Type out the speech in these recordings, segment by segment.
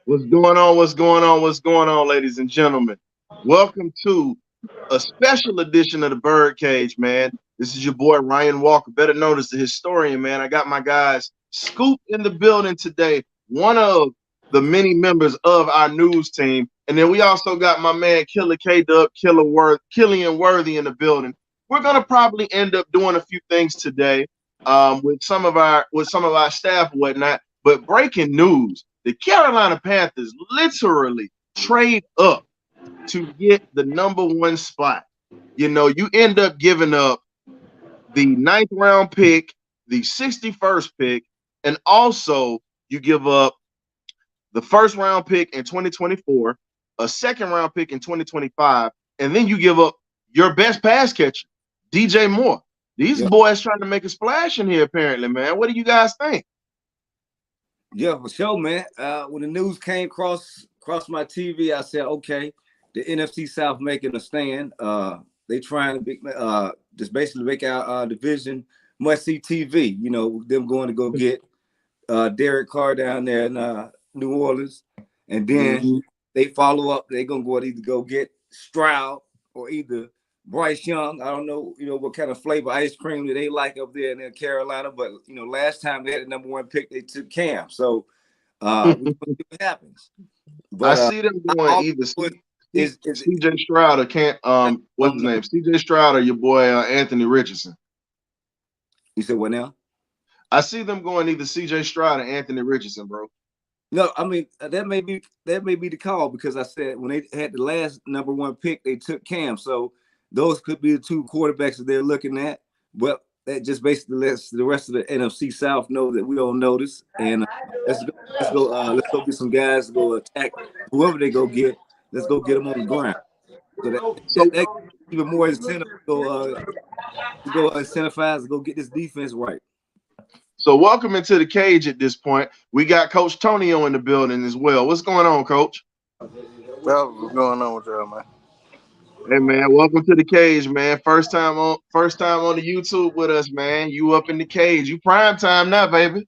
What's going on? What's going on? What's going on, ladies and gentlemen? Welcome to a special edition of the Birdcage, man. This is your boy Ryan Walker, better known as the historian, man. I got my guys Scoop in the building today, one of the many members of our news team. And then we also got my man Killer K Dub, Killian Worthy in the building. We're gonna probably end up doing a few things today with some of our staff and whatnot. But breaking news. The Carolina Panthers literally trade up to get the number one spot. You know, you end up giving up the ninth round pick, the 61st pick, and also you give up the first round pick in 2024, a second round pick in 2025, and then you give up your best pass catcher, DJ Moore. These boys trying to make a splash in here, apparently, man. What do you guys think? Yeah, for sure, man. When the news came across my TV, I said, okay, the NFC South making a stand. They trying to just basically make our division must-see TV. You know, them going to go get Derek Carr down there in New Orleans, and then they follow up. They're gonna either go get Stroud or either Bryce Young. I don't know, what kind of flavor ice cream that they like up there in Carolina, but last time they had the number one pick, they took Cam. So we'll see what happens. But I see them going either CJ Stroud or can't what's his name? CJ Stroud or your boy Anthony Richardson. You said what now? I see them going either CJ Stroud or Anthony Richardson, bro. No, I mean that may be the call, because I said when they had the last number one pick, they took Cam. So those could be the two quarterbacks that they're looking at. But that just basically lets the rest of the NFC South know that we don't notice. And let's go get some guys to go attack whoever they go get. Let's go get them on the ground. So that even more incentive to go incentivize to go get this defense right. So welcome into the cage at this point. We got Coach Tonio in the building as well. What's going on, Coach? Well, what's going on with y'all, man? Hey man, welcome to the cage, man. First time on the YouTube with us, man. You up in the cage. You prime time now, baby.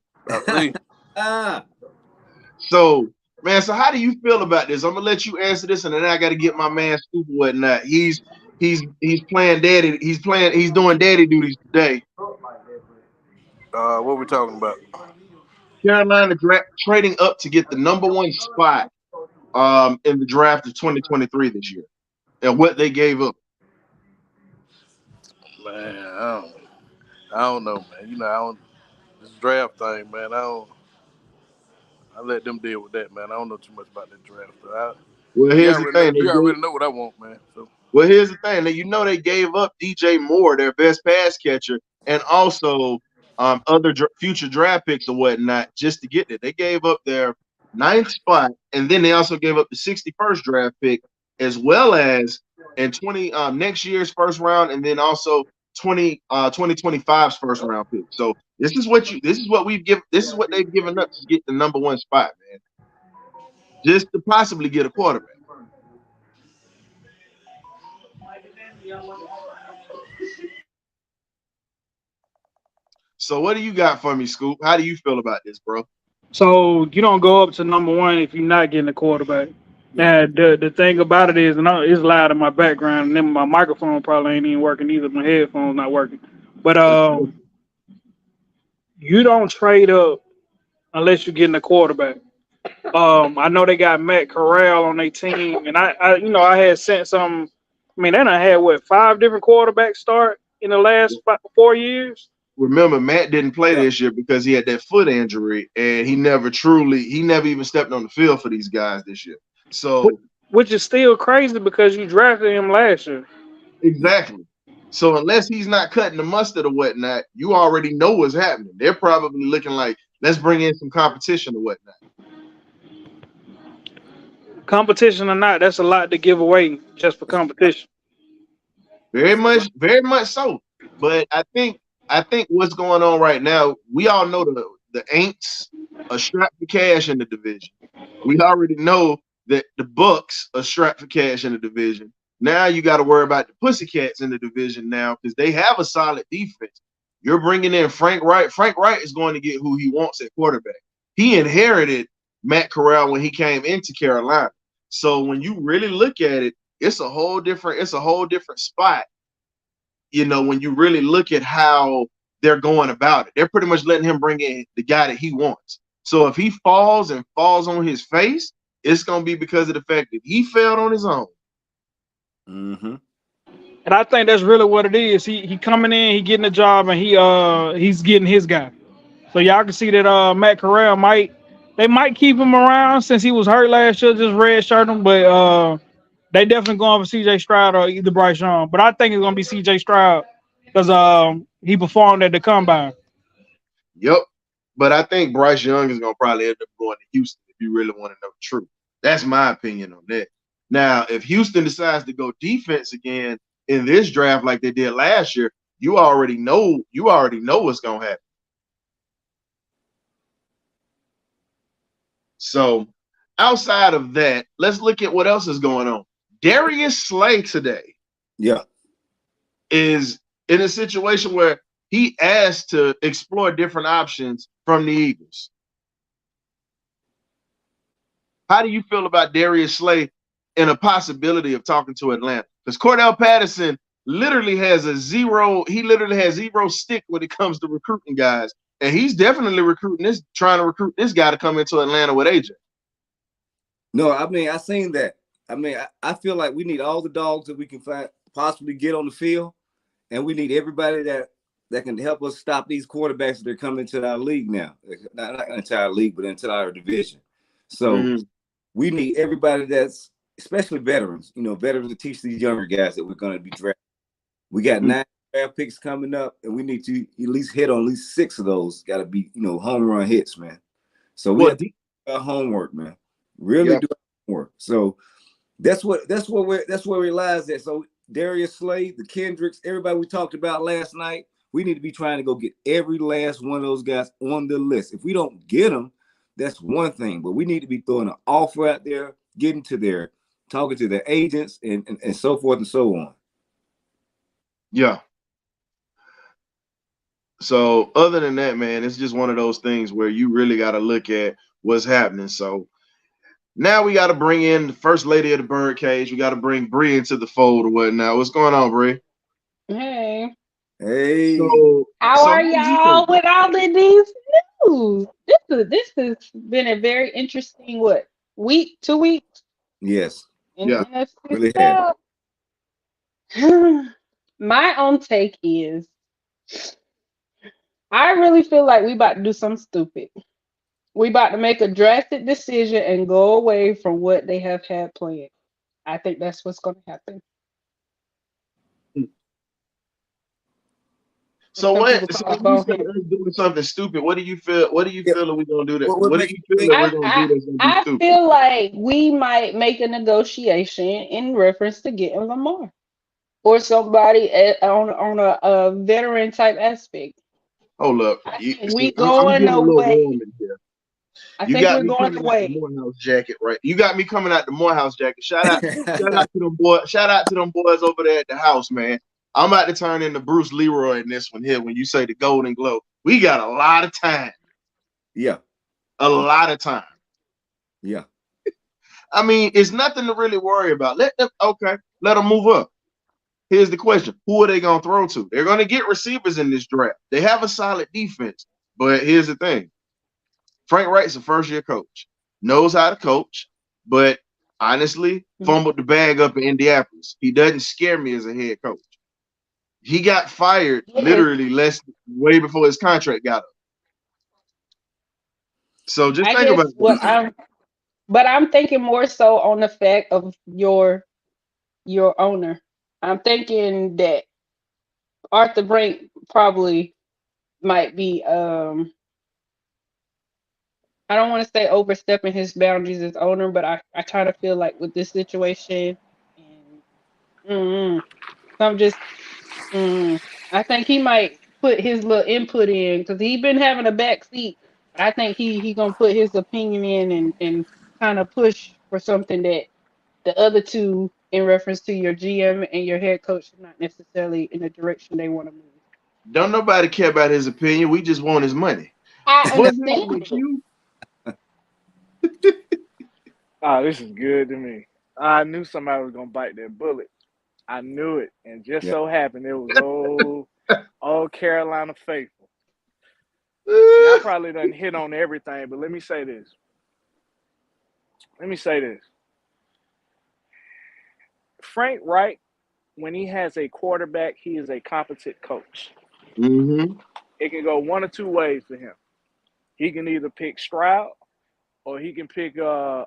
So, man, so how do you feel about this? I'm gonna let you answer this, and then I gotta get my man Scoop and whatnot. He's playing daddy, he's doing daddy duties today. What we talking about? Carolina trading up to get the number one spot in the draft of 2023 this year, and what they gave up. Man, I don't know, man. This draft thing, man. I let them deal with that, man. I don't know too much about that draft. Well, here's the thing. You already know what I want, man. So. Well, here's the thing. They gave up DJ Moore, their best pass catcher, and also other future draft picks or whatnot just to get it. They gave up their ninth spot, and then they also gave up the 61st draft pick, as well as in next year's first round, and then also 2025's first round pick. So this is what they've given up to get the number one spot, man. Just to possibly get a quarterback. So what do you got for me, Scoop? How do you feel about this, bro? So you don't go up to number one if you're not getting a quarterback. Now the thing about it is, and it's loud in my background, and then my microphone probably ain't even working either. My headphones not working. But you don't trade up unless you're getting a quarterback. I know they got Matt Corral on their team, and I had sent some. I mean, they done had 5 different quarterbacks start in the last 4 years. Remember, Matt didn't play this year because he had that foot injury, and he never even stepped on the field for these guys this year. So, which is still crazy because you drafted him last year. Exactly. So unless he's not cutting the mustard or whatnot, you already know what's happening. They're probably looking like, let's bring in some competition or whatnot. Competition or not, that's a lot to give away just for competition. Very much so. But I think what's going on right now, we all know the Aints are strapped for cash in the division. We already know that the Bucks are strapped for cash in the division. Now you got to worry about the Pussycats in the division now because they have a solid defense. You're bringing in Frank Wright. Frank Wright is going to get who he wants at quarterback. He inherited Matt Corral when he came into Carolina. So when you really look at it, it's a whole different spot. You know, when you really look at how they're going about it, they're pretty much letting him bring in the guy that he wants. So if he falls on his face, it's gonna be because of the fact that he failed on his own. Mm-hmm. And I think that's really what it is. He coming in, he getting a job, and he's getting his guy. So y'all can see that Matt Corral might keep him around since he was hurt last year, just red shirt him, but they definitely going for CJ Stroud or either Bryce Young. But I think it's gonna be CJ Stroud because he performed at the combine. Yep. But I think Bryce Young is gonna probably end up going to Houston if you really want to know the truth. That's my opinion on that. Now, if Houston decides to go defense again in this draft like they did last year, you already know what's gonna happen. So outside of that, let's look at what else is going on. Darius Slay today is in a situation where he asked to explore different options from the Eagles. How do you feel about Darius Slay and a possibility of talking to Atlanta? Because Cordell Patterson literally has zero stick when it comes to recruiting guys. And he's definitely trying to recruit this guy to come into Atlanta with AJ. No, I mean, I seen that. I mean, I feel like we need all the dogs that we can possibly get on the field, and we need everybody that can help us stop these quarterbacks that are coming into our league now. Not into our league, but into our division. So we need everybody that's, especially veterans, veterans to teach these younger guys that we're going to be drafting. We got 9 draft picks coming up, and we need to at least hit on at least 6 of those. Got to be, home run hits, man. So we have to do our homework, man. Really do homework. So that's where we lies at. So Darius Slay, the Kendricks, everybody we talked about last night, we need to be trying to go get every last one of those guys on the list. If we don't get them, that's one thing. But we need to be throwing an offer out there, talking to their agents and so forth and so on. Yeah. So other than that, man, it's just one of those things where you really got to look at what's happening. So now we got to bring in the first lady of the Birdcage. We got to bring Bree into the fold or whatnot. What's going on, Bree? Hey. Hey. How are y'all with all of these news? This has been a very interesting 2 weeks? Yes. Really my own take is I really feel like we about to do something stupid. We about to make a drastic decision and go away from what they have had planned. I think that's what's going to happen. So when you say doing something stupid, what do you feel? What do you feel that we're gonna do that? What do you feel that we're gonna do that's gonna be stupid? I feel like we might make a negotiation in reference to getting Lamar or somebody on a veteran type aspect. Oh look, we going away. I think we're going away. Morehouse jacket, right? You got me coming out the Morehouse jacket. Shout out to them boys. Shout out to them boys over there at the house, man. I'm about to turn into Bruce Leroy in this one here. When you say the Golden Globe, we got a lot of time. Yeah, a lot of time. Yeah, I mean, it's nothing to really worry about. Let them move up. Here's the question: who are they gonna throw to? They're gonna get receivers in this draft. They have a solid defense, but here's the thing: Frank Wright's a first-year coach, knows how to coach, but honestly, fumbled the bag up in Indianapolis. He doesn't scare me as a head coach. He got fired literally way before his contract got up. So just think about it. But I'm thinking more so on the fact of your owner. I'm thinking that Arthur Brink probably might be I don't want to say overstepping his boundaries as owner, but I kind of feel like with this situation and I think he might put his little input in because he's been having a back seat. But I think he gonna put his opinion in and kind of push for something that the other two, in reference to your GM and your head coach, are not necessarily in the direction they want to move. Don't nobody care about his opinion. We just want his money. I understand. Oh, this is good to me. I knew somebody was gonna bite that bullet. I knew it, and just Yeah. so happened it was old Carolina faithful. Y'all probably done hit on everything, but let me say this. Let me say this. Frank Wright, when he has a quarterback, he is a competent coach. Mm-hmm. It can go one or two ways for him. He can either pick Stroud or he can pick the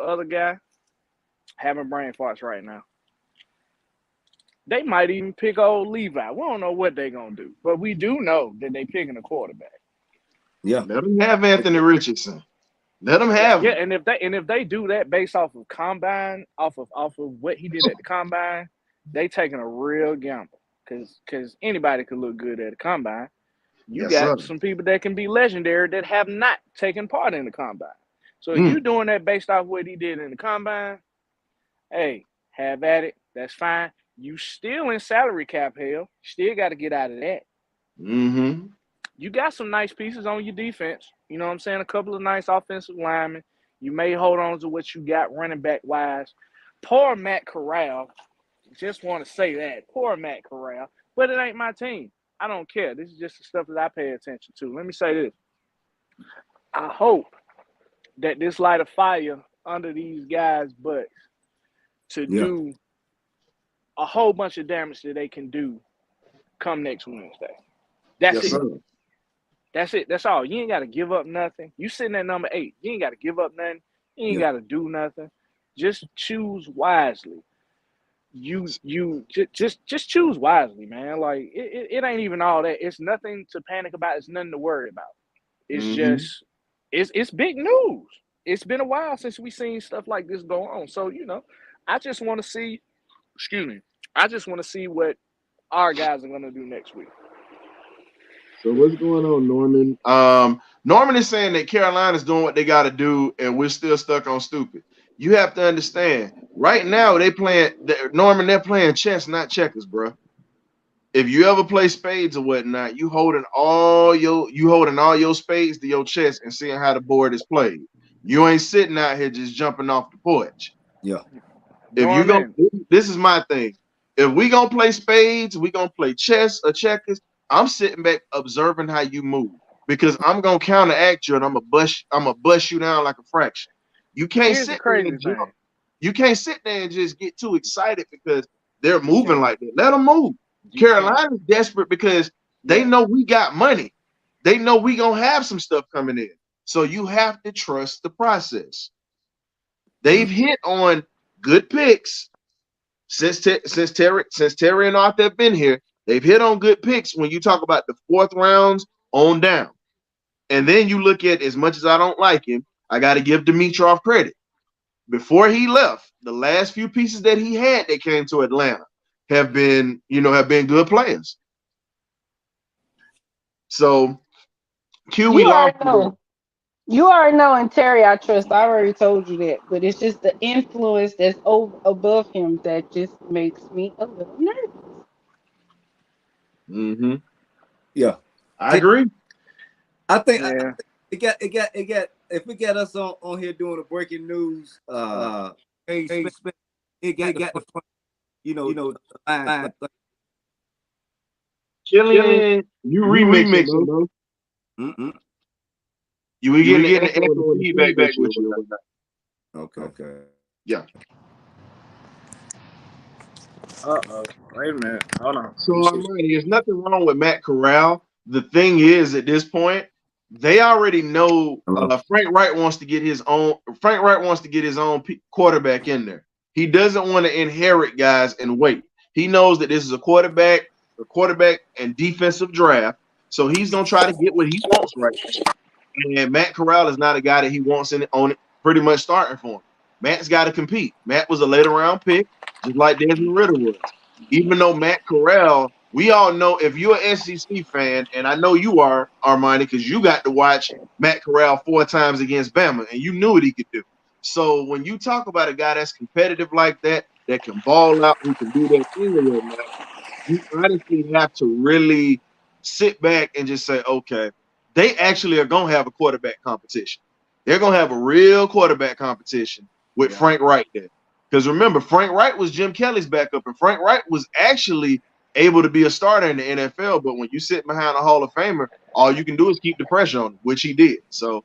other guy. Having brain farts right now. They might even pick old Levi. We don't know what they're gonna do, but we do know that they picking a quarterback. Yeah. Let them have Anthony Richardson. Let them Yeah, have yeah, him. and if they do that based off of combine, off of what he did at the combine, they taking a real gamble. Cause anybody could look good at the combine. You Yes, sir. got some people that can be legendary that have not taken part in the combine. So if Mm. you doing that based off what he did in the combine, hey, have at it. That's fine. You still in salary cap hell. Still got to get out of that. Mm-hmm. You got some nice pieces on your defense. You know what I'm saying? A couple of nice offensive linemen. You may hold on to what you got running back wise. Poor Matt Corral. Just want to say that. Poor Matt Corral. But it ain't my team. I don't care. This is just the stuff that I pay attention to. Let me say this. I hope that this light a fire under these guys' butts to Yeah. do a whole bunch of damage that they can do come next Wednesday. That's Yes, it. sir. That's it. That's all. You ain't got to give up nothing. You sitting at number 8. You ain't got to give up nothing. You ain't Yeah. got to do nothing. Just choose wisely. Just choose wisely, man. Like it ain't even all that. It's nothing to panic about. It's nothing to worry about. It's Mm-hmm. just it's big news. It's been a while since we seen stuff like this go on. So I just want to see. Excuse me. I just want to see what our guys are gonna do next week. So what's going on, Norman? Norman is saying that Carolina's doing what they got to do, and we're still stuck on stupid. You have to understand. Right now, Norman. They're playing chess, not checkers, bro. If you ever play spades or whatnot, you holding all your spades to your chest and seeing how the board is played. You ain't sitting out here just jumping off the porch. Yeah. If you go, Norman, this is my thing. If we gonna play spades, we gonna play chess or checkers. I'm sitting back observing how you move because I'm gonna counteract you and I'm gonna bust you down like a fraction. You can't here's the sit there crazy and jump. thing. You can't sit there and just get too excited because they're You moving can't. like that. Let them move. You can't. Carolina's desperate because they Yeah. know we got money. They know we gonna have some stuff coming in. So you have to trust the process. They've hit on good picks since Terry and Arthur have been here. They've hit on good picks when you talk about the fourth rounds on down. And then you look at, as much as I don't like him, I got to give Dimitrov credit. Before he left, the last few pieces that he had that came to Atlanta have been good players. So Q, we You lost already today. know. You already know, and Terry, I trust. I already told you that, but it's just the influence that's above him that just makes me a little nervous. Mm-hmm. Yeah. I agree. I think Yeah. it got if we got us on here doing the breaking news, it got the front, line. Killian, you remixing, bro. Mm-hmm. You were You getting the getting echo and the feedback with you. Okay. Yeah. Wait a minute. Hold on. So Armani, there's nothing wrong with Matt Corral. The thing is, at this point, they already know Frank Wright wants to get his own. Frank Wright wants to get his own quarterback in there. He doesn't want to inherit guys and wait. He knows that this is a quarterback and defensive draft. So he's gonna try to get what he wants right now. And Matt Corral is not a guy that he wants on it, pretty much starting for him. Matt's got to compete. Matt was a later round pick, just like Desmond Ritter was. Even though Matt Corral, we all know if you're an SEC fan, and I know you are, Armani, because you got to watch Matt Corral 4 times against Bama, and you knew what he could do. So when you talk about a guy that's competitive like that can ball out, who can do that thing or whatnot, you honestly have to really sit back and just say, okay, they actually are going to have a quarterback competition. They're gonna have a real quarterback competition with Frank Wright there. Because remember, Frank Wright was Jim Kelly's backup, and Frank Wright was actually able to be a starter in the NFL. But when you sit behind a Hall of Famer, all you can do is keep the pressure on him, which he did. So,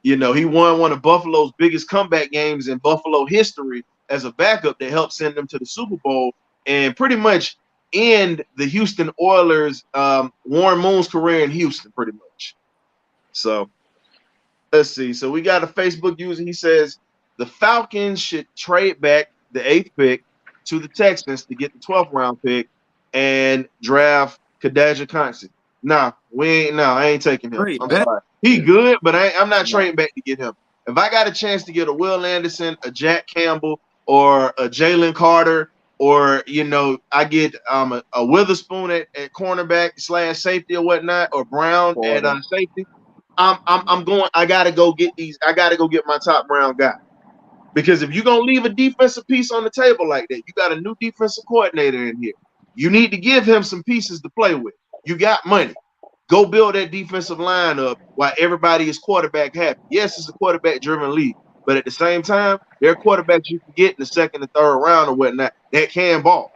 he won one of Buffalo's biggest comeback games in Buffalo history as a backup that helped send them to the Super Bowl and pretty much end the Houston Oilers, Warren Moon's career in Houston, pretty much. So, let's see. So we got a Facebook user. He says the Falcons should trade back the 8th pick to the Texans to get the 12th round pick and draft Kadajah Consi. I ain't taking him. I'm sorry. He good, but I'm not trading back to get him. If I got a chance to get a Will Anderson, a Jack Campbell, or a Jalen Carter, or I get a Witherspoon at cornerback / safety or whatnot, or Brown at safety, I'm going. I gotta go get these. I gotta go get my top round guy. Because if you're gonna leave a defensive piece on the table like that, you got a new defensive coordinator in here. You need to give him some pieces to play with. You got money. Go build that defensive line up while everybody is quarterback happy. Yes, it's a quarterback-driven league, but at the same time, there are quarterbacks you can get in the 2nd and 3rd round or whatnot that can ball.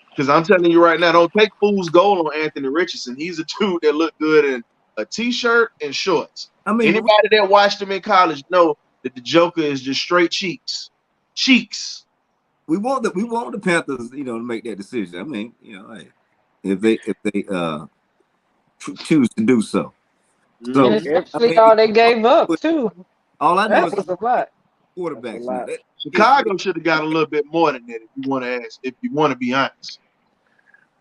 Because I'm telling you right now, don't take fool's gold on Anthony Richardson. He's a dude that looked good in a T-shirt and shorts. Anybody that watched him in college know that the Joker is just straight cheeks. We want the Panthers, to make that decision. I mean, if they choose to do so. So and especially all they gave up too. All I know is a lot. Quarterbacks. Chicago should have got a little bit more than that if you want to be honest.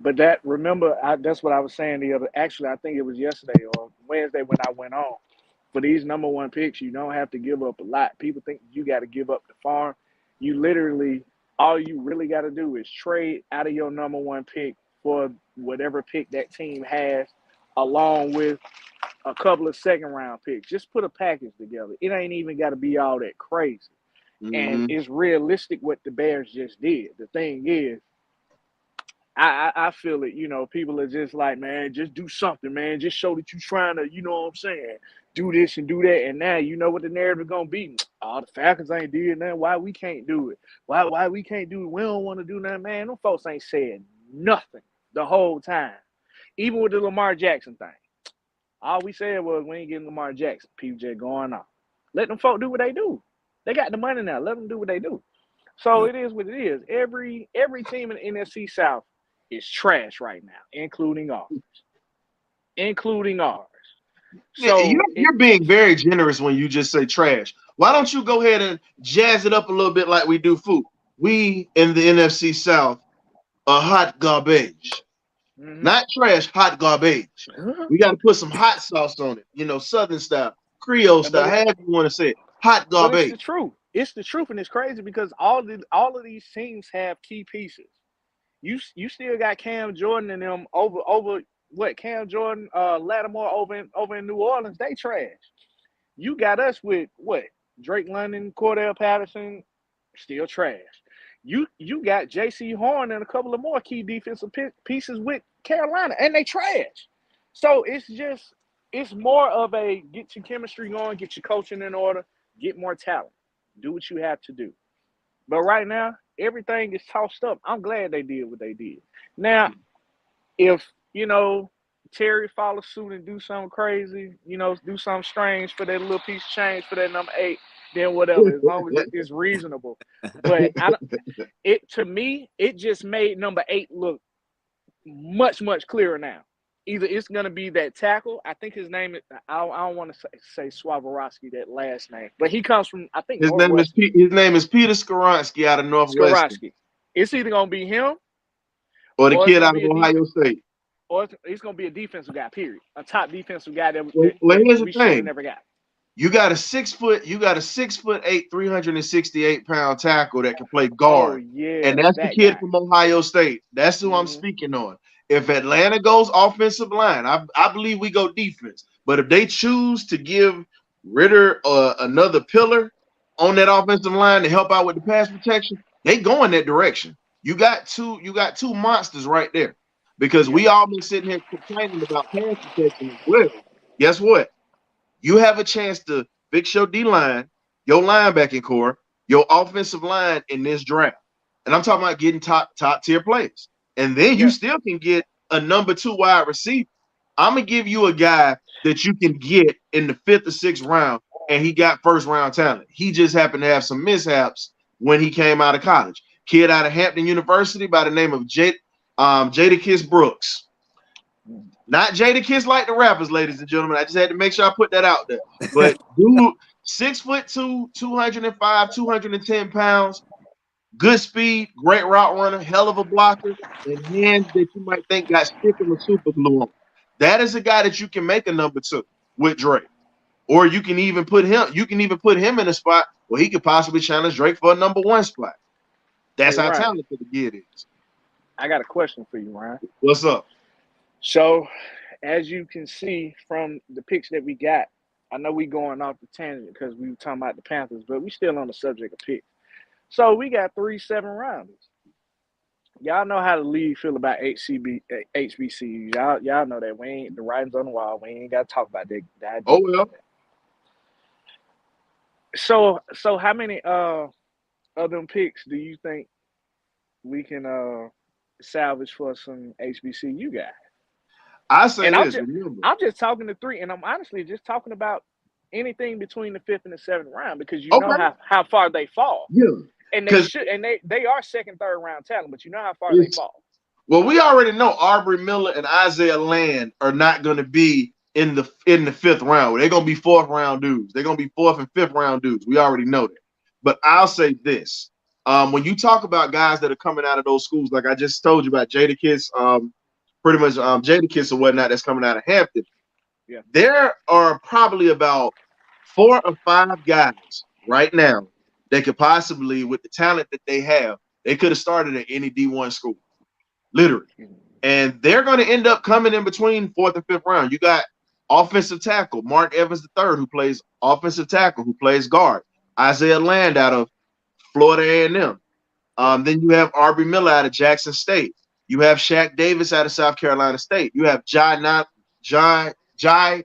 But that's what I was saying I think it was yesterday or Wednesday when I went on. For these number 1 picks, you don't have to give up a lot. People think you got to give up the farm. All you really got to do is trade out of your number 1 pick for whatever pick that team has, along with a couple of 2nd round picks. Just put a package together. It ain't even got to be all that crazy. Mm-hmm. And it's realistic what the Bears just did. The thing is, I feel it, people are just like, man, just do something, man. Just show that you're trying to, do this and do that. And now you know what the narrative is going to be. Oh, the Falcons ain't doing nothing. Why we can't do it? Why we can't do it? We don't want to do nothing, man. Them folks ain't said nothing the whole time. Even with the Lamar Jackson thing. All we said was we ain't getting Lamar Jackson. People just going on. Let them folk do what they do. They got the money now. Let them do what they do. So it is what it is. Every team in the NFC South is trash right now, including ours. So you're being very generous when you just say trash. Why don't you go ahead and jazz it up a little bit like we do food? We in the NFC South are hot garbage. Mm-hmm. Not trash, hot garbage. Mm-hmm. We got to put some hot sauce on it, Southern style, Creole style, however you want to say it. Hot garbage. It's the truth. It's the truth, and it's crazy because all of these teams have key pieces. You still got Cam Jordan and them over what Cam Jordan, Lattimore over in New Orleans. They trash. You got us with what Drake London, Cordell Patterson, still trash. You got J.C. Horn and a couple of more key defensive pieces with Carolina, and they trash. So it's more of a get your chemistry going, get your coaching in order, get more talent, do what you have to do. But right now, everything is tossed up. I'm glad they did what they did. Now, if, Terry follows suit and do something crazy, do something strange for that little piece of change for that number 8, then whatever, as long as it's reasonable. But to me, it just made number 8 look much, much clearer now. Either it's going to be that tackle. I think his name is, I don't want to say Swarovski, that last name, but he comes from, I think, his name is Peter Skoronski out of Northwestern. Skoronski. It's either going to be him or the kid out of Ohio State. Or it's going to be a defensive guy, period. A top defensive guy that here's the thing. Never got. You got a 6'8", 368-pound tackle that can play guard. Oh, yeah, and that's the kid from Ohio State. That's who I'm speaking on. If Atlanta goes offensive line, I believe we go defense. But if they choose to give Ritter another pillar on that offensive line to help out with the pass protection, they go in that direction. You got two monsters right there. Because we all been sitting here complaining about pass protection as well. Guess what? You have a chance to fix your D-line, your linebacking core, your offensive line in this draft. And I'm talking about getting top tier players. And then you still can get a number 2 wide receiver. I'm going to give you a guy that you can get in the 5th or 6th round, and he got first round talent. He just happened to have some mishaps when he came out of college. Kid out of Hampton University by the name of Jadakiss Brooks. Not Jadakiss like the rappers, ladies and gentlemen. I just had to make sure I put that out there. But dude, 6'2", 205, 210 pounds, good speed, great route runner, hell of a blocker, and hands that you might think got sticking with super glue on. That is a guy that you can make a number 2 with Drake. Or you can even put him in a spot where he could possibly challenge Drake for a number 1 spot. That's how talented the kid is. I got a question for you, Ryan. What's up? So, as you can see from the picks that we got, I know we going off the tangent because we were talking about the Panthers, but we still on the subject of picks. So we got 3 7-rounders. Y'all know how the league feel about HBCUs. Y'all know that we ain't the writings on the wall. We ain't got to talk about that. Oh well. So how many of them picks do you think we can salvage for some HBCU guys? I say and this. I'm just talking to 3, and I'm honestly just talking about anything between the 5th and the 7th round because you know how far they fall. Yeah. And they are 2nd, 3rd round talent, but you know how far they fall. Well, we already know Aubrey Miller and Isaiah Land are not going to be in the 5th round. They're going to be 4th round dudes. They're going to be 4th and 5th round dudes. We already know that. But I'll say this. When you talk about guys that are coming out of those schools, like I just told you about Jadakiss, pretty much Jadakiss or whatnot that's coming out of Hampton, there are probably about 4 or 5 guys right now that could possibly, with the talent that they have, they could have started at any D1 school, literally. And they're going to end up coming in between 4th and 5th round. You got offensive tackle, Mark Evans III, who plays offensive tackle, who plays guard. Isaiah Land out of Florida A&M. Then you have Aubrey Miller out of Jackson State. You have Shaq Davis out of South Carolina State. You have Jai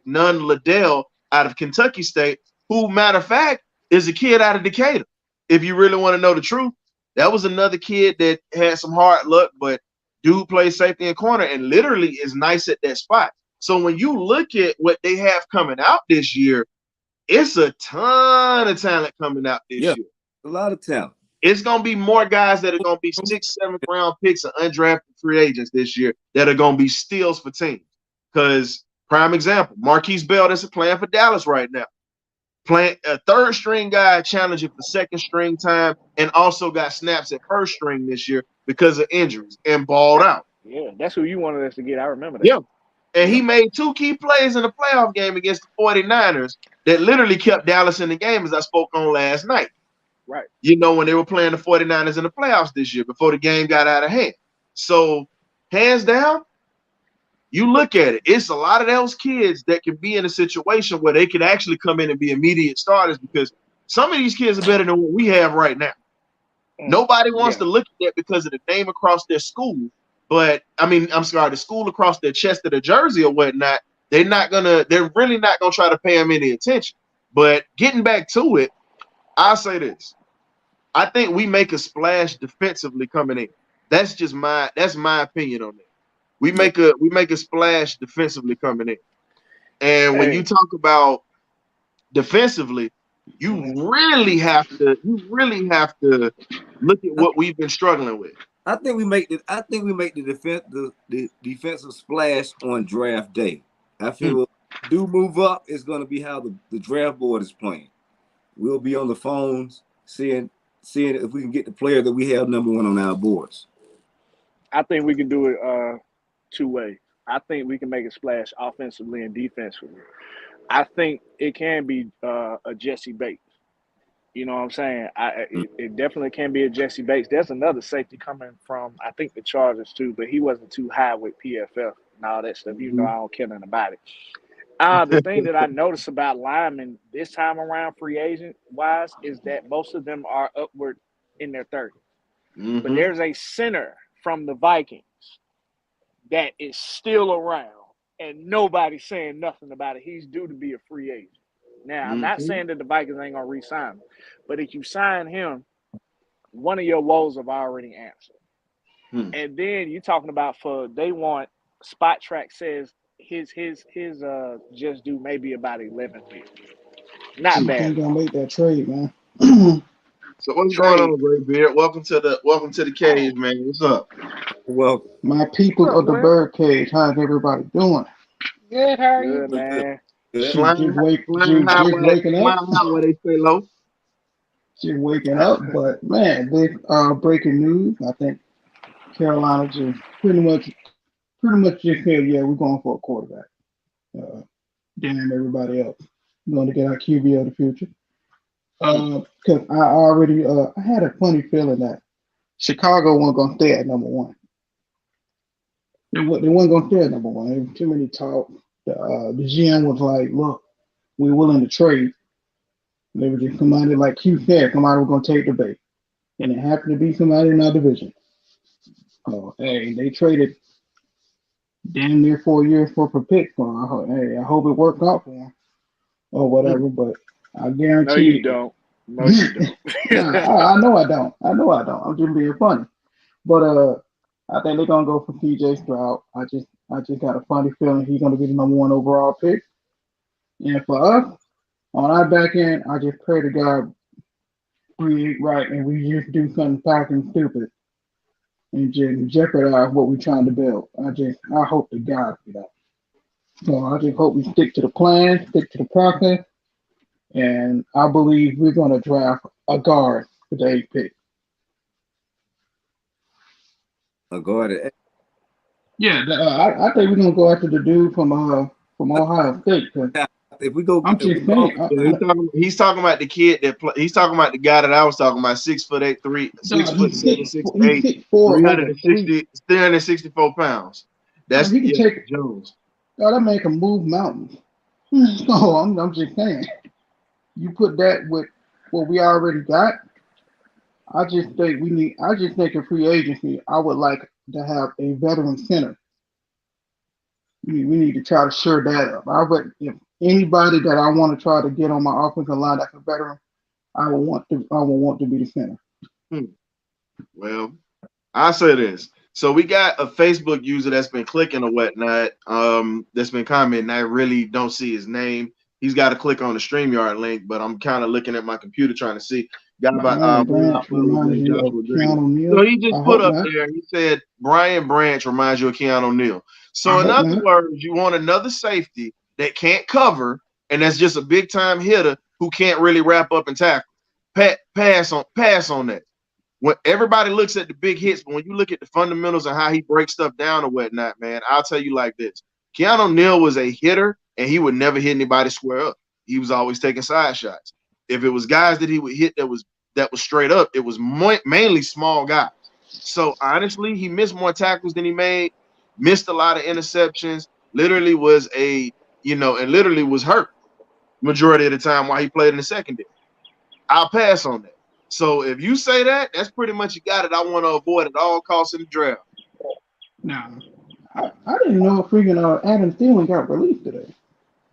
Nunn Liddell out of Kentucky State, who, matter of fact, is a kid out of Decatur. If you really want to know the truth, that was another kid that had some hard luck, but dude plays safety and corner and literally is nice at that spot. So when you look at what they have coming out this year, it's a ton of talent coming out this year. A lot of talent. It's going to be more guys that are going to be 6th, 7th round picks and undrafted free agents this year that are going to be steals for teams. Because, prime example, Marquise Bell that's playing for Dallas right now. Playing a 3rd string guy challenging for 2nd string time and also got snaps at 1st string this year because of injuries and balled out. Yeah, that's who you wanted us to get. I remember that. Yeah. And he made 2 key plays in the playoff game against the 49ers that literally kept Dallas in the game, as I spoke on last night. Right. You know, when they were playing the 49ers in the playoffs this year before the game got out of hand. So, hands down, you look at it, it's a lot of those kids that can be in a situation where they could actually come in and be immediate starters because some of these kids are better than what we have right now. Nobody wants to look at that because of the name across their school. But, the school across their chest of their jersey or whatnot, they're really not going to try to pay them any attention. But getting back to it, I'll say this. I think we make a splash defensively coming in. That's my opinion on that. We make a splash defensively coming in. And when you talk about defensively, you really have to look at what we've been struggling with. I think we make the defensive splash on draft day. I feel do move up is going to be how the draft board is playing. We'll be on the phones seeing if we can get the player that we have number 1 on our boards. I think we can do it 2 ways. I think we can make a splash offensively and defensively. I think it can be a Jesse Bates. You know what I'm saying? It definitely can be a Jesse Bates. There's another safety coming from, I think, the Chargers too, but he wasn't too high with PFF and all that stuff. You know, I don't care nothing about it. The thing that I noticed about linemen this time around, free agent wise, is that most of them are upward in their 30s. But there's a center from the Vikings that is still around, and nobody's saying nothing about it. He's due to be a free agent. Now, I'm not saying that the Vikings ain't gonna re-sign him, but if you sign him, one of your woes have already answered. And then you're talking about they want Spot Track says his just do maybe about 11 million. Not bad. Ain't gonna make that trade, man. So what's going on, Great Beard? Welcome to the cage, man. What's up? Well, My people of the Birdcage, how's everybody doing? Good, how are you? Good, man. Flying Just high waking up. where they stay low. Just waking up, but man, big breaking news. I think Carolina just pretty much just said, yeah, we're going for a quarterback. Damn everybody else. We're going to get our QB of the future. Because I already I had a funny feeling that Chicago wasn't going to stay at number one. They weren't going to stay at number one. There was too many talk. The GM was like, look, we're willing to trade. They were just somebody like Q said, somebody was going to take the bait. And it happened to be somebody in our division. Oh, hey, they traded damn near 4 years for a pick for him. I hope it worked out for him or whatever, but I guarantee No, you don't. No, you don't. I know I don't. I'm just being funny. But I think they're gonna go for PJ Stroud. I just got a funny feeling he's gonna be the number one overall pick. And for us, on our back end, I just pray to God we ain't right and we just do something fucking stupid and just jeopardize what we're trying to build. I hope to God for that. So I just hope we stick to the plan, stick to the process, and I believe we're gonna draft a guard for the 8th pick. a guard. Yeah, I think we're gonna go after the dude from Ohio State. If we go, I'm just saying. He's talking about the kid that he's talking about the guy that I was talking about, 6'8", 6'7", 6'8", 364 pounds. That's he can take Jones. That man can move mountains. So I'm just saying. You put that with what we already got. I just think in free agency, I would like to have a veteran center. We need to try to shore that up. If anybody that I want to try to get on my offensive line that's a veteran, I will want to be the center. Well, I'll say this. So we got a Facebook user that's been clicking or whatnot, that's been commenting. I really don't see his name. He's got to click on the StreamYard link, but I'm kind of looking at my computer trying to see. So he just put up there, he said, Brian Branch reminds you of Keanu Neal. So in other words, you want another safety that can't cover, and that's just a big-time hitter who can't really wrap up and tackle. Pass on that. When everybody looks at the big hits, but when you look at the fundamentals and how he breaks stuff down or whatnot, man, I'll tell you like this. Keanu Neal was a hitter, and he would never hit anybody square up. He was always taking side shots. If it was guys that he would hit that was straight up, it was mainly small guys. So honestly, he missed more tackles than he made, missed a lot of interceptions, literally was hurt majority of the time while he played in the secondary. I'll pass on that. So if you say that, that's pretty much you got it. I want to avoid at all costs in the draft. No, I didn't know if freaking Adam Thielen got released today.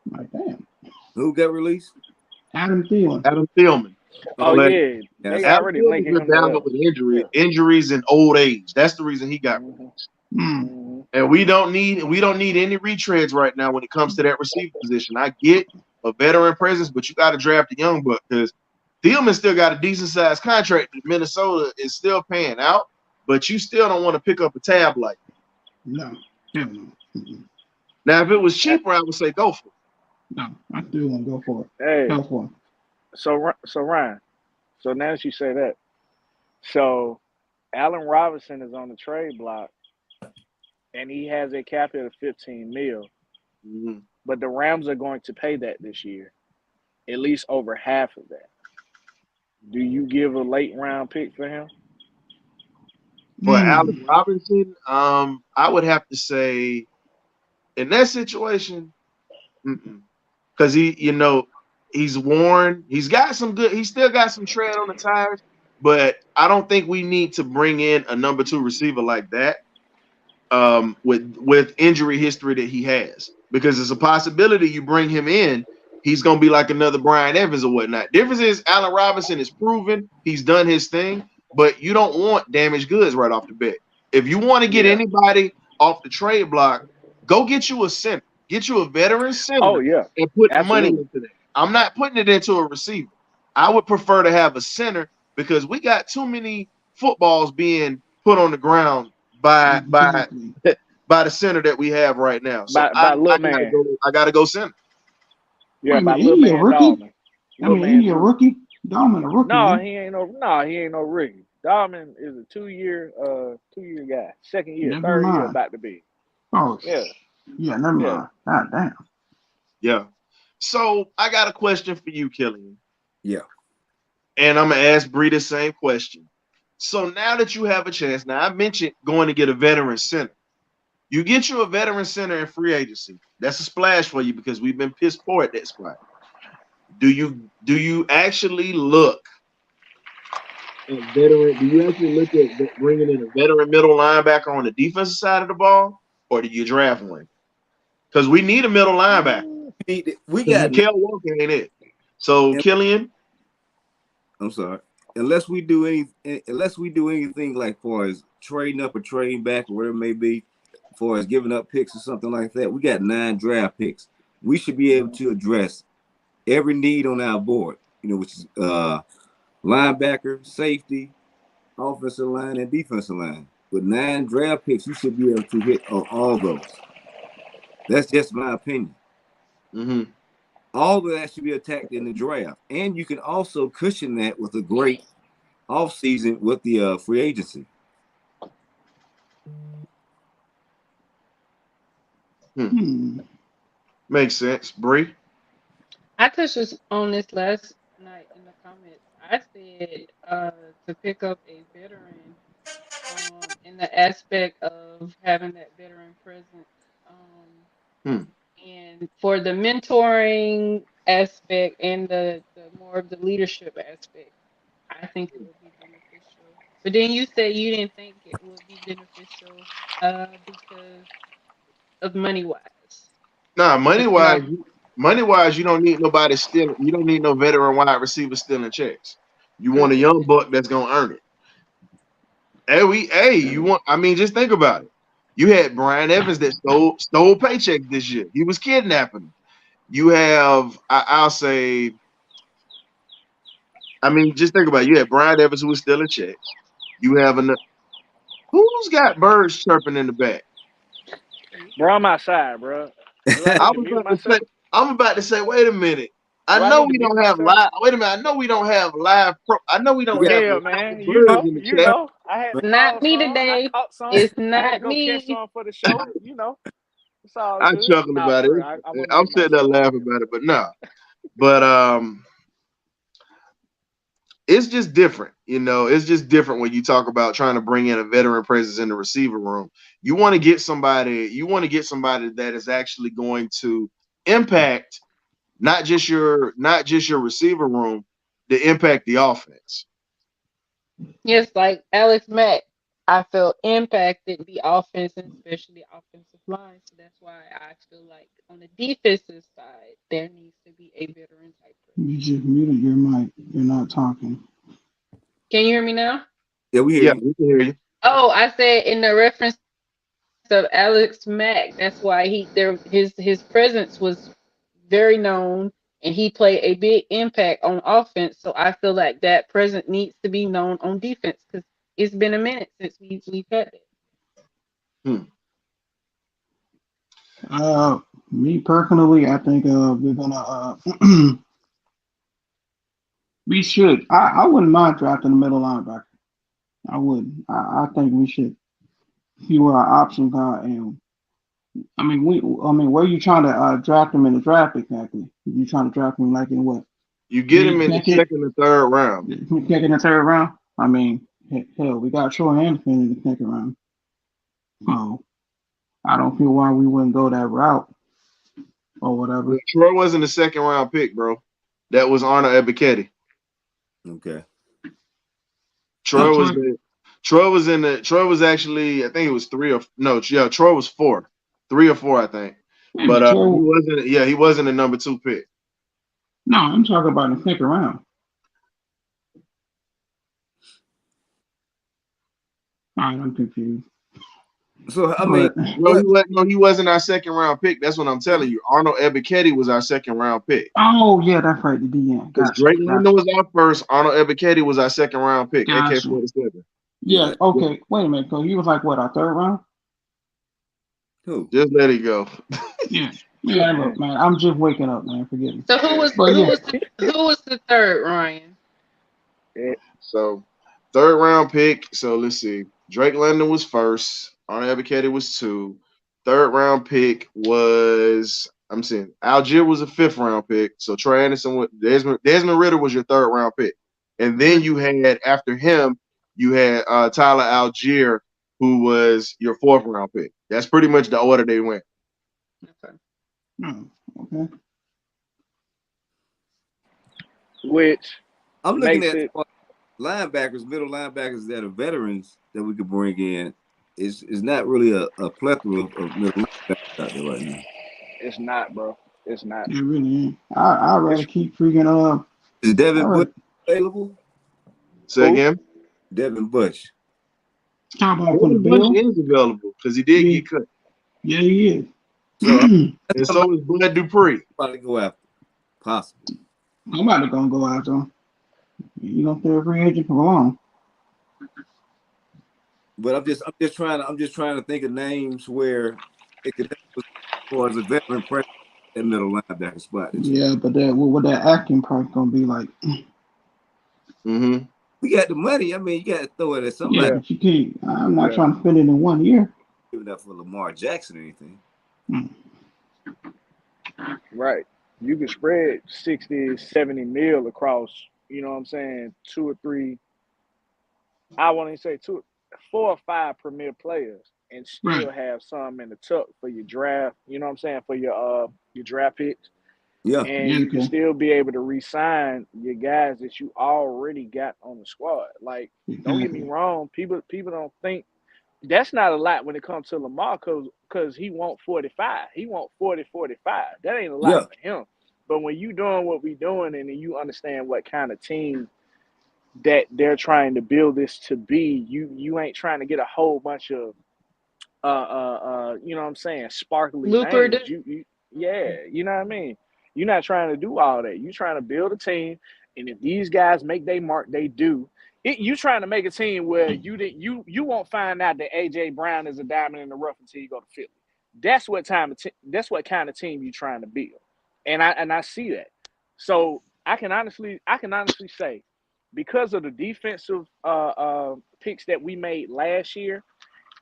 Like, damn. Who got released? Adam Thielen. Adam Thielen. Oh, yeah. They already linking him down with injuries and old age. That's the reason he got released. And we don't need any retreads right now when it comes to that receiver position. I get a veteran presence, but you got to draft a young buck because Thielman still got a decent sized contract that Minnesota is still paying out, but you still don't want to pick up a tab like that. No. Now, if it was cheaper, I would say go for it. No, I still want to go for it. Hey, go for it. So Ryan, so now that you say that, so Allen Robinson is on the trade block, and he has a cap hit of $15 million, but the Rams are going to pay that this year, at least over half of that. Do you give a late round pick for him? For Allen Robinson, I would have to say in that situation, because he's worn. He's still got some tread on the tires, but I don't think we need to bring in a number 2 receiver like that with injury history that he has, because it's a possibility you bring him in he's gonna be like another Brian Evans or whatnot. Difference is Allen Robinson is proven, he's done his thing, but you don't want damaged goods right off the bat. If you want to get Yeah. anybody off the trade block, go get you a center, get you a veteran center, Oh yeah, and put money absolutely. into that. I'm not putting it into a receiver. I would prefer to have a center because we got too many footballs being put on the ground by Exactly. by the center that we have right now. So By little gotta man. go. I gotta go center. Yeah, Wait a by minute, little he a man rookie? Dahlman. I Little mean, man he a Drew. rookie? Dahlman a rookie, No, man. he ain't no rookie. Dahlman is a 2-year guy. Second year, Never third year mind. about to be. Oh, Yeah, yeah, never yeah. mind. God damn. Yeah. So I got a question for you, Killian. Yeah. And I'm gonna ask Bree the same question. So now that you have a chance, now I mentioned going to get a veteran center. You get you a veteran center in free agency. That's a splash for you because we've been piss poor at that spot. Do you actually look at veteran? Do you actually look at bringing in a veteran middle linebacker on the defensive side of the ball, or do you draft one? Because we need a middle linebacker. We Because got. Mikael Walker ain't it. So Killian, I'm sorry. Unless we do anything like far as trading up or trading back or whatever it may be, far as giving up picks or something like that, we got 9 draft picks. We should be able to address every need on our board, which is linebacker, safety, offensive line, and defensive line. With 9 draft picks, you should be able to hit on all those. That's just my opinion. mm-hmm. All of that should be attacked in the draft. And you can also cushion that with a great offseason with the free agency. Makes sense. Bree? I touched on this last night in the comments. I said to pick up a veteran in the aspect of having that veteran presence. Hmm. And for the mentoring aspect and the more of the leadership aspect, I think it would be beneficial. But then you said you didn't think it would be beneficial because of money wise. Nah, Because you know, money wise, you don't need nobody stealing. You don't need no veteran wide receiver stealing checks. You want a correct. young buck that's gonna earn it. You want? I mean, just think about it. You had Brian Evans that stole paychecks this year. He was kidnapping them. You have, I'll say, I mean, just think about it. You had Brian Evans who was stealing checks. You have who's got birds chirping in the back? Bro, I'm outside, bro. Do I I need to was mute about to say, myself? I'm about to say, wait a minute. I Do I know need to we mute don't have myself? live. Wait a minute. I know we don't have live. I know we don't have Yeah, man. live birds in the chat. I had to Not call me some. I today. caught some. It's I had to not go catch me. some for the show. It's all I good. chuckled Nah, about it. for real. I wouldn't I'm mute sitting there myself. laughing about it, but no. But it's just different, It's just different when you talk about trying to bring in a veteran presence in the receiver room. You want to get somebody. You want to get somebody that is actually going to impact not just your receiver room, to impact the offense. Yes, like Alex Mack, I felt impacted the offense and especially the offensive line. So that's why I feel like on the defensive side, there needs to be a veteran type You presence. just muted your mic. You're not talking. Can you hear me now? Yeah, we hear Yeah, you. we can hear you. Oh, I said in the reference of Alex Mack, that's why his presence was very known and he played a big impact on offense. So I feel like that presence needs to be known on defense because it's been a minute since we've had it. Me personally, I think we're gonna we should. I wouldn't mind drafting a middle linebacker. I wouldn't. I think we should see what our options are. And where are you trying to draft him in the draft exactly? You trying to draft him like in what? You get him in the Second, second or third round. second and third round. I mean, hell, we got Troy Anderson in the second round. So I don't feel why we wouldn't go that route or whatever. Troy wasn't a second round pick, bro. That was Arnold Ebiketie. Okay. Troy was actually, I think it was Troy was 4. 3 or 4, I think. But Troy, he wasn't a number 2 pick. No, I'm talking about in the second round. All right, I'm confused. So I mean, But He wasn't our second round pick. That's what I'm telling you. Arnold Ebiketie was our second round pick. oh yeah, that's right. The DN. Because Gotcha. Drake London was our first. Arnold Ebiketie was our second round pick. Gotcha. AK-47. Yeah. Okay. Wait a minute. So he was like what? Our third round? who? Just let it go. Yeah. Yeah. Look, man. I'm just waking up, man. Forgive me. So who was the third, Ryan? So third round pick. So let's see. Drake London was first. Arnold Ebiketie was 2. Third round pick was I'm seeing Algier was a 5th round pick. So Trey Anderson Desmond Ritter was your 3rd round pick. And then you had after him, you had Tyler Algier, who was your 4th round pick. That's pretty much the order they went. Okay. Okay. Which I'm looking at it, linebackers, middle linebackers that are veterans that we could bring in. Is not really a plethora of middle linebackers out there right now. it's not, bro. It's not. It really ain't. I'd rather keep freaking Is Devin Bush available? Say again. Devin Bush. How about from the Bush Bill? is available because he did get cut. Yeah, he is. So And so is Bud Dupree. probably go after. Possible. Somebody gonna go after him. You don't feel a free agent for long. But I'm just trying to think of names where it could help us for as a veteran presence at middle linebacker spot. Yeah, but what that acting price gonna be like? Mm-hmm. We got the money. I mean, you got to throw it at somebody. Yeah, but you can't. I'm not trying to spend it in 1 year. Giving that for Lamar Jackson or anything. Right. You can spread 60, 70 mil across, you know what I'm saying, 2 or 3, I want to say 4 or 5 premier players and still have some in the tuck for your draft, you know what I'm saying, for your draft picks. Yeah. And you can still be able to re-sign your guys that you already got on the squad. Like, don't get me wrong, people don't think that's not a lot when it comes to Lamar because he wants 45. He wants 40, 45. That ain't a lot for him. But when you doing what we doing and then you understand what kind of team that they're trying to build this to be, you ain't trying to get a whole bunch of you know what I'm saying, sparkly names. You you know what I mean? You're not trying to do all that. You're trying to build a team, and if these guys make their mark, they do. You trying to make a team where you won't find out that AJ Brown is a diamond in the rough until you go to Philly. That's what kind of team you're trying to build, and I see that. So I can honestly say, because of the defensive picks that we made last year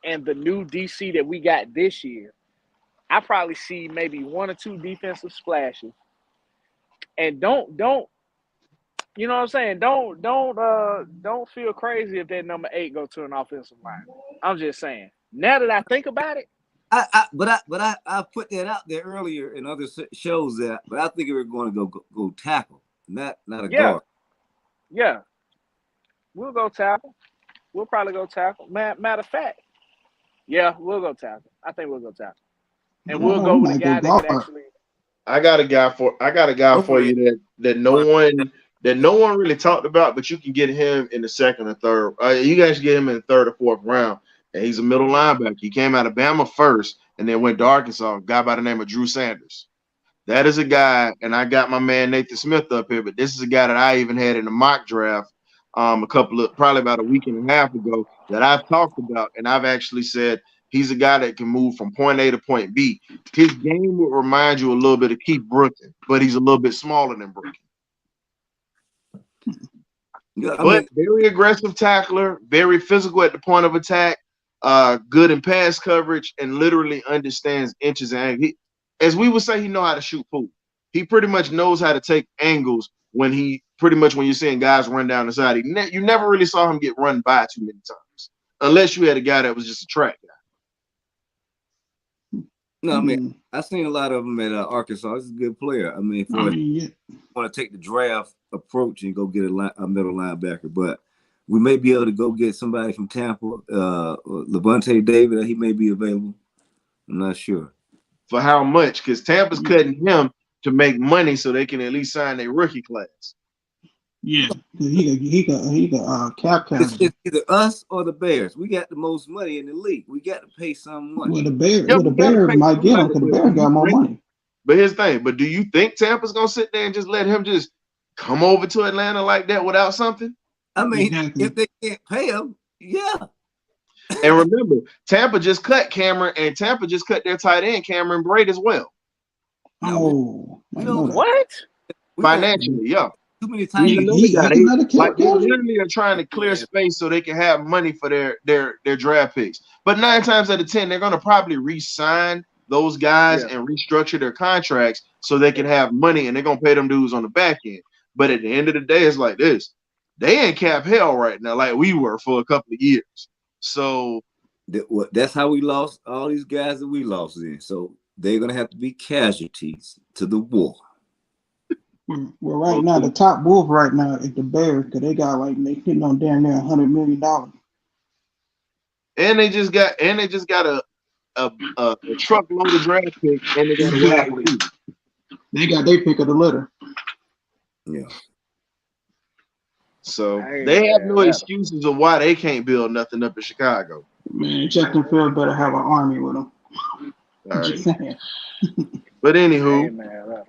and the new DC that we got this year, I probably see maybe 1 or 2 defensive splashes. And don't you know what I'm saying? Don't feel crazy if that number 8 go to an offensive line. I'm just saying. Now that I think about it, I put that out there earlier in other shows but I think we were going to go tackle, not a guard. Yeah, we'll go tackle. We'll probably go tackle. Matter of fact, yeah, we'll go tackle. I think we'll go tackle, and we'll go with a guy that could actually. I got a guy for you that no one really talked about, but you can get him in the 2nd or 3rd. You guys get him in the 3rd or 4th round, and he's a middle linebacker. He came out of Bama first, and then went to Arkansas. A guy by the name of Drew Sanders. That is a guy, and I got my man Nathan Smith up here, but this is a guy that I even had in the mock draft probably about a week and a half ago that I've talked about, and I've actually said he's a guy that can move from point A to point B. His game will remind you a little bit of Keith Brooklyn, but he's a little bit smaller than Brooklyn. Yeah, very aggressive tackler, very physical at the point of attack, good in pass coverage, and literally understands inches and angles. As we would say, he know how to shoot pool. He pretty much knows how to take angles when you're seeing guys run down the side. You never really saw him get run by too many times, unless you had a guy that was just a track guy. No, I mean, I've seen a lot of them at Arkansas. He's a good player. I mean, you want to take the draft approach and go get a middle linebacker, but we may be able to go get somebody from Tampa, Levante David. He may be available. I'm not sure. For how much? Because Tampa's cutting him to make money so they can at least sign their rookie class. Yeah, he got cap It's casualty. either us or the Bears. We got the most money in the league. We got to pay someone. Well, the Yeah, we gotta Bears pay might get him somebody, because the but Bears got more money. But here's the thing. But do you think Tampa's gonna sit there and just let him just come over to Atlanta like that without something? I mean, Exactly. if they can't pay him, yeah. And remember, Tampa just cut Cameron, and Tampa just cut their tight end Cameron Braid as well. Oh, we I don't- know that. What? We got Financially, yeah. too many tight Even ends. though they got another cap they casualty? literally are trying to clear space so they can have money for their draft picks. But 9 times out of 10, they're gonna probably re-sign those guys and restructure their contracts so they can have money, and they're gonna pay them dudes on the back end. But at the end of the day, it's like this: they ain't cap hell right now, like we were for a couple of years. So That's how we lost all these guys that we lost in. So they're gonna have to be casualties to the war. Well, right now the top wolf right now is the Bears because they got like they sitting on damn near $100 million. and they just got a truckload of draft picks, and they got a wide Exactly. receiver. They got their pick of the litter. Yeah. So Hey, they have man, no excuses of why they can't build nothing up in Chicago. Man, Justin Fields better have an army with him. All Just right. saying. But anywho, Hey, man,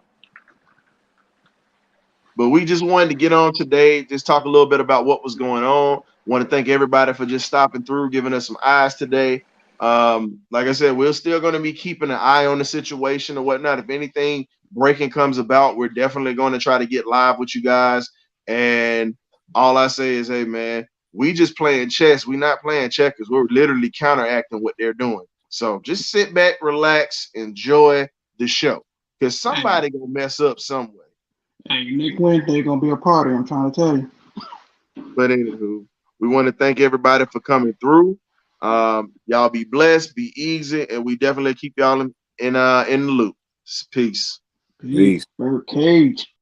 but we just wanted to get on today, just talk a little bit about what was going on. Want to thank everybody for just stopping through, giving us some eyes today. Like I said, we're still going to be keeping an eye on the situation or whatnot. If anything breaking comes about, we're definitely going to try to get live with you guys. And all I say is, hey, man, we just playing chess. We're not playing checkers. We're literally counteracting what they're doing. So just sit back, relax, enjoy the show, because somebody gonna mess up some way. Hey, next Wednesday gonna be a party. I'm trying to tell you. But anywho, we want to thank everybody for coming through. Y'all be blessed, be easy, and we definitely keep y'all in the loop. Peace. Peace. Birdcage.